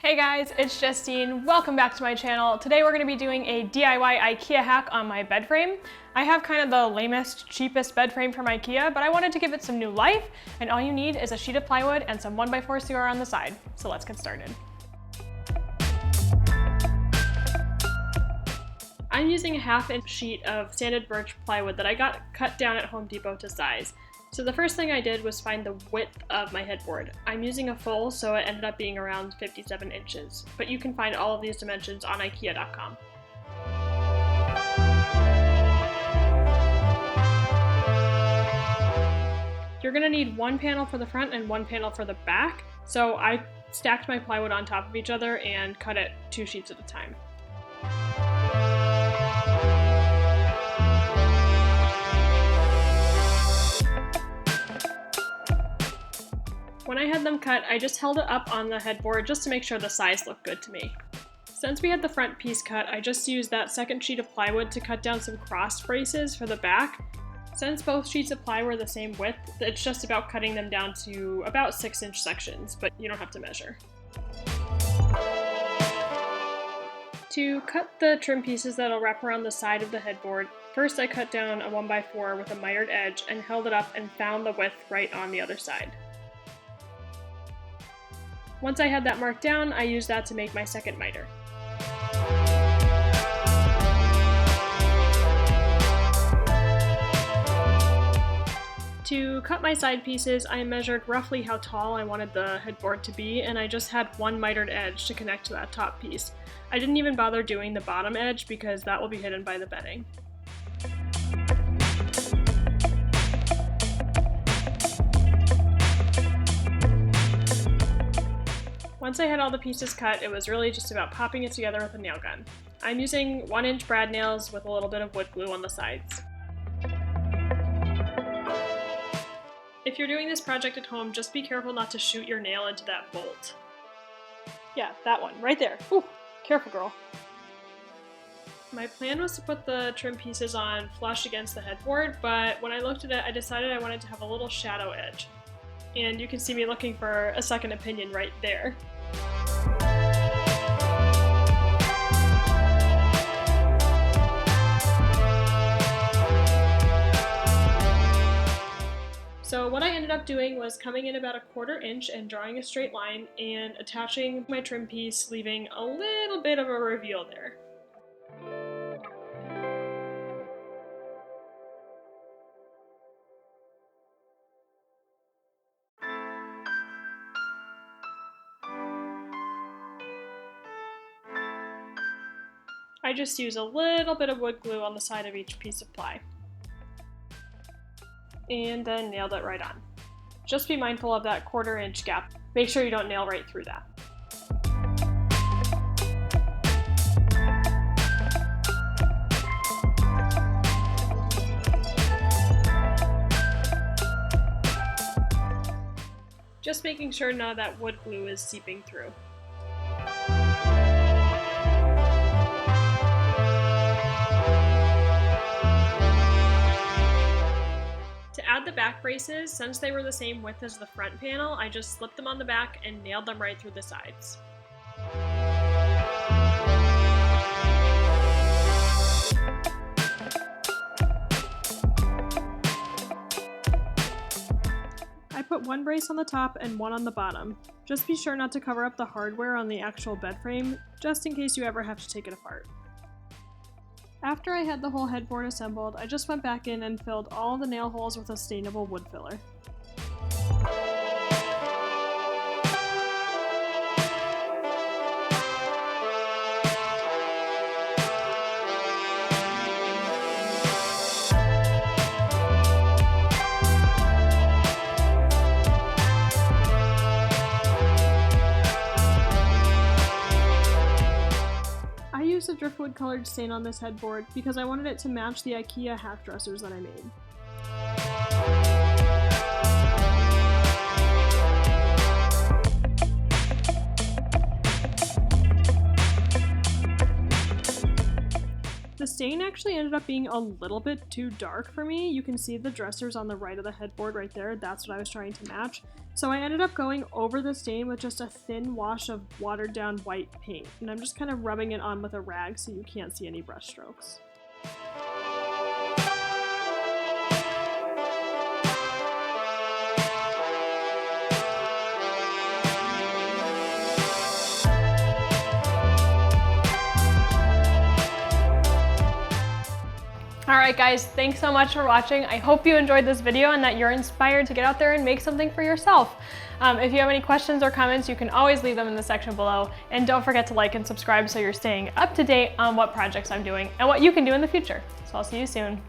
Hey guys, it's Justine. Welcome back to my channel. Today we're going to be doing a DIY Ikea hack on my bed frame. I have kind of the lamest, cheapest bed frame from Ikea, but I wanted to give it some new life, and all you need is a sheet of plywood and some 1x4 CR on the side. So let's get started. I'm using a 1/2-inch sheet of sanded birch plywood that I got cut down at Home Depot to size. So the first thing I did was find the width of my headboard. I'm using a full, so it ended up being around 57 inches, but you can find all of these dimensions on Ikea.com. You're gonna need one panel for the front and one panel for the back, so I stacked my plywood on top of each other and cut it 2 sheets at a time. When I had them cut, I just held it up on the headboard just to make sure the size looked good to me. Since we had the front piece cut, I just used that second sheet of plywood to cut down some cross braces for the back. Since both sheets of ply were the same width, it's just about cutting them down to about 6-inch sections, but you don't have to measure. To cut the trim pieces that'll wrap around the side of the headboard, first I cut down a 1x4 with a mitered edge and held it up and found the width right on the other side. Once I had that marked down, I used that to make my second miter. To cut my side pieces, I measured roughly how tall I wanted the headboard to be, and I just had one mitered edge to connect to that top piece. I didn't even bother doing the bottom edge because that will be hidden by the bedding. Once I had all the pieces cut, it was really just about popping it together with a nail gun. I'm using 1-inch brad nails with a little bit of wood glue on the sides. If you're doing this project at home, just be careful not to shoot your nail into that bolt. Yeah, that one, right there. Ooh, careful girl. My plan was to put the trim pieces on flush against the headboard, but when I looked at it, I decided I wanted to have a little shadow edge. And you can see me looking for a second opinion right there. So what I ended up doing was coming in about 1/4 inch and drawing a straight line and attaching my trim piece, leaving a little bit of a reveal there. I just use a little bit of wood glue on the side of each piece of ply. And then nailed it right on. Just be mindful of that 1/4 inch gap. Make sure you don't nail right through that. Just making sure none of that wood glue is seeping through. To add the back braces, since they were the same width as the front panel, I just slipped them on the back and nailed them right through the sides. I put one brace on the top and one on the bottom. Just be sure not to cover up the hardware on the actual bed frame, just in case you ever have to take it apart. After I had the whole headboard assembled, I just went back in and filled all the nail holes with a stainable wood filler. I used a driftwood colored stain on this headboard because I wanted it to match the Ikea half dressers that I made. The stain actually ended up being a little bit too dark for me. You can see the dressers on the right of the headboard right there. That's what I was trying to match. So I ended up going over the stain with just a thin wash of watered down white paint. And I'm just kind of rubbing it on with a rag so you can't see any brush strokes. Alright guys, thanks so much for watching. I hope you enjoyed this video and that you're inspired to get out there and make something for yourself. If you have any questions or comments, you can always leave them in the section below. And don't forget to like and subscribe so you're staying up to date on what projects I'm doing and what you can do in the future. So I'll see you soon.